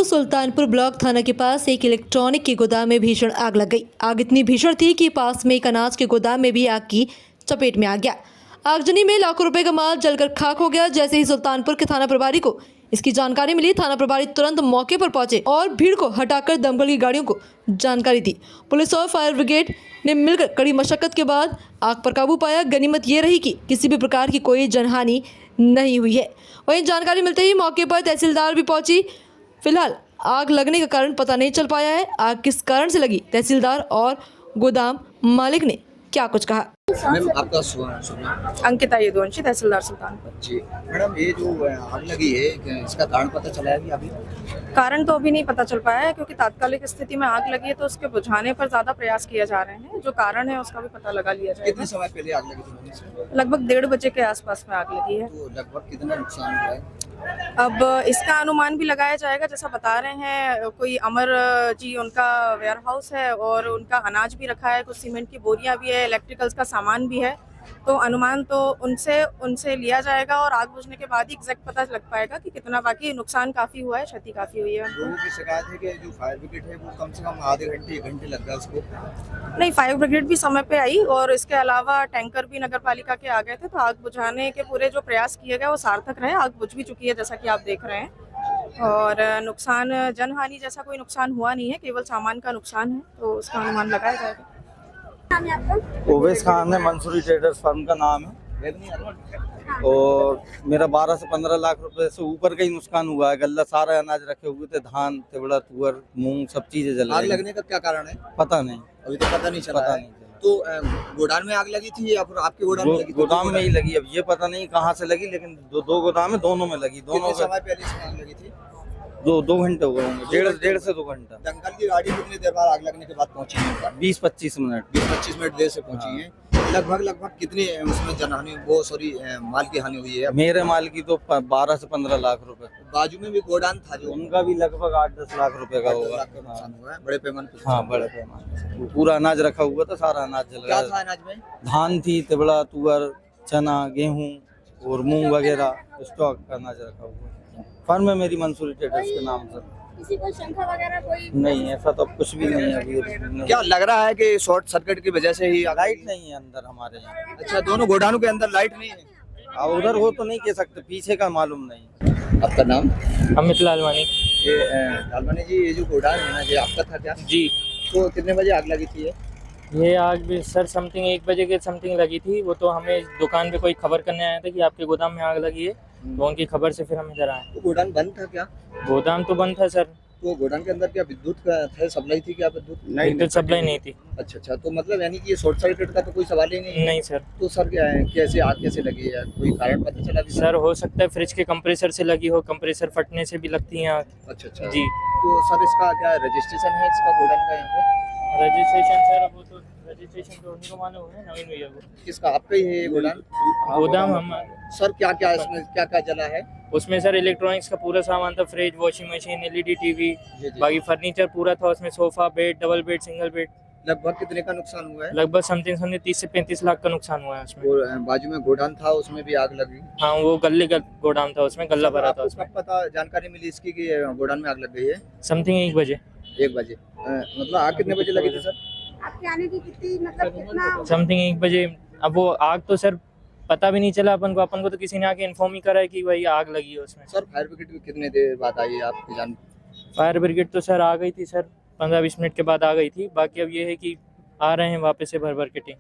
Sultanpur block थाना के पास एक इलेक्ट्रॉनिक के गोदाम में भीषण आग लग गई। आग इतनी भीषण थी कि पास में एक अनाज के गोदाम में भी आग की चपेट में आ गया। आगजनी में लाखों रुपए का माल जलकर खाक हो गया। जैसे ही सुल्तानपुर के थाना प्रभारी को इसकी जानकारी मिली, थाना प्रभारी तुरंत मौके पर पहुंचे और भीड़ को हटाकर दमकल की गाड़ियों को जानकारी दी। पुलिस और फायर ब्रिगेड ने मिलकर कड़ी मशक्कत के बाद आग पर काबू पाया। गनीमत ये रही कि किसी भी प्रकार की कोई जनहानि नहीं हुई है। वहीं जानकारी मिलते ही मौके पर तहसीलदार भी पहुंची। फिलहाल आग लगने का कारण पता नहीं चल पाया है। आग किस कारण से लगी, तहसीलदार और गोदाम मालिक ने क्या कुछ कहा। मैम आपका सुना अंकिता यदुवंशी, तहसीलदार सुल्तानपुर। जी मैडम, ये जो आग लगी है इसका कारण पता चला है अभी? कारण तो अभी नहीं पता चल पाया है, क्योंकि तात्कालिक स्थिति में आग लगी है तो उसके बुझाने पर ज्यादा प्रयास किए जा रहे हैं। जो कारण है उसका भी पता लगा लिया जाएगा। कितने समय पहले आग लगी थी? लगभग 1:30 बजे के आसपास में आग लगी है। तो लगभग कितना नुकसान हुआ है? अब इसका अनुमान भी लगाया जाएगा। जैसा बता रहे हैं, कोई अमर जी उनका वेयर हाउस है और उनका अनाज भी रखा है, कुछ सीमेंट की बोरियां भी है, इलेक्ट्रिकल्स का सामान भी है। तो अनुमान तो उनसे लिया जाएगा और आग बुझने के बाद ही एग्जैक्ट पता लग पाएगा कि कितना। बाकी नुकसान काफी हुआ है, क्षति काफी हुई है। लोगों की शिकायत है कि जो फायर ब्रिगेड है वो कम से कम आधे घंटे 1 घंटे लग गया उसको। नहीं, फायर ब्रिगेड भी समय पे आई और इसके अलावा टैंकर भी नगर पालिका के आ गए थे। तो आग बुझाने के पूरे जो प्रयास किए गए वो सार्थक रहे। आग बुझ भी चुकी है, जैसा कि आप देख रहे हैं। और नुकसान, जनहानि जैसा कोई नुकसान हुआ नहीं है, केवल सामान का नुकसान है। तो उसका अनुमान लगाया जाएगा। ओवैस खान है, मंसूरी ट्रेडर्स फर्म का नाम है। और मेरा 12 से 15 लाख रुपए से ऊपर का ही नुकसान हुआ है। गल्ला सारा अनाज रखे हुए थे, धान, तिवड़ा, तुअर, मूंग, सब चीजें जल आग रही। लगने का क्या कारण है पता नहीं, अभी तो पता नहीं चला पता है। नहीं चला। तो गोदाम में आग लगी थी या फिर आपके गोदाम में लगी थी? गोदाम में ही लगी। अब ये पता नहीं कहाँ से लगी, लेकिन दो गोदाम है, दोनों में लगी। दोनों कितने समय पहले इसमें आग लगी थी? 2 घंटे हो गए होंगे, डेढ़ से 2 घंटा। दमकल की गाड़ी कितनी देर बाद आग लगने के बाद पहुंची है? 20-25 मिनट। 20-25 मिनट देर से पहुंची है। लगभग कितनी उसमें जनहानि, वो सॉरी माल की हानि हुई है? मेरे माल की तो 12 से 15 लाख रुपए। बाजू में भी गोदाम था जो, उनका भी लगभग 8-10 लाख रुपए का 8-10 होगा। लाख का नुकसान हुआ है बड़े पैमाने पे। हाँ, बड़े पैमाने से। वो पूरा अनाज रखा हुआ था, सारा अनाज जल क्या गया। था अनाज में? धान थी, तिवड़ा, तुअर, चना, गेहूं और मूंग वगैरह स्टॉक का अनाज रखा हुआ। फर्म है मेरी मंसूरी ट्रेडर्स के नाम से। किसी को शंका वगैरह कोई नहीं, ऐसा तो कुछ भी नहीं है अभी। नहीं। क्या लग रहा है कि शॉर्ट सर्किट की वजह से ही लाइट नहीं है अंदर हमारे यहाँ। अच्छा, दोनों गोडाउनों के अंदर लाइट नहीं है? अब उधर हो तो नहीं कह सकते, पीछे का मालूम नहीं। आपका नाम? अमित लालवानी। ये लालवानी जी, ये जो गोडाउन है ना, ये आपका था क्या? जी, तो कितने बजे आग लगी थी ये? ये आग भी सर समथिंग 1 बजे के समथिंग लगी थी। वो तो हमें दुकान पे कोई खबर करने आया था कि आपके गोदाम में आग लगी है। तो उनकी खबर से फिर हम इधर आए। तो गोडाउन बंद था क्या? गोदाम तो बंद था सर। तो गोडाउन के अंदर क्या विद्युत का था, सप्लाई थी क्या विद्युत? विद्युत सप्लाई नहीं थी। अच्छा, तो मतलब यानी कि ये शॉर्ट सर्किट का तो कोई सवाल ही नहीं है? नहीं सर। तो सर क्या है, कैसे आग कैसे लगी है, कोई कारण पता चला अभी? सर हो सकता है फ्रिज के कंप्रेसर से लगी हो, कंप्रेसर फटने से भी लगती है आग। अच्छा जी। तो सर इसका क्या रजिस्ट्रेशन है इसका गोडाउन का यहाँ पे? रजिस्ट्रेशन सर, वो तो रजिस्ट्रेशन तो उन्हीं को मालूम है, नवीन भैया को। किसका, आपका ही है ये गोडाउन? गोदाम हम। सर क्या इसमें क्या जला है? उसमें सर इलेक्ट्रॉनिक्स का पूरा सामान था, fridge, washing machine, LED TV, जी। बाकी फर्नीचर पूरा था उसमें, sofa, bed, double bed, single bed. लगभग कितने का नुकसान हुआ है? लगभग समथिंग 30 से 35 लाख का नुकसान हुआ है उसमें। और बाजू में गोडाउन था, उसमें भी आग लगी? हाँ, वो गल्ले का गोदाम था, उसमें गल्ला भरा था आपको उसमें। कब पता जानकारी मिली इसकी कि गोडाउन में आग लग गई है? समथिंग 1 बजे। 1 बजे। मतलब आग कितने बजे लगी थी सर? आपके आने की कितनी मतलब कितना? समथिंग 1 बजे। अब वो आग तो सर पता भी नहीं चला अपन को तो किसी ने आके इन्फॉर्म ही करा है कि भाई आग लगी है उसमें। सर फायर ब्रिगेड कितने देर बाद आई आपकी जान? फायर ब्रिगेड तो सर आ गई थी सर, 15-20 मिनट के बाद आ गई थी। बाकी अब ये है कि आ रहे हैं वापस से भर के टीम।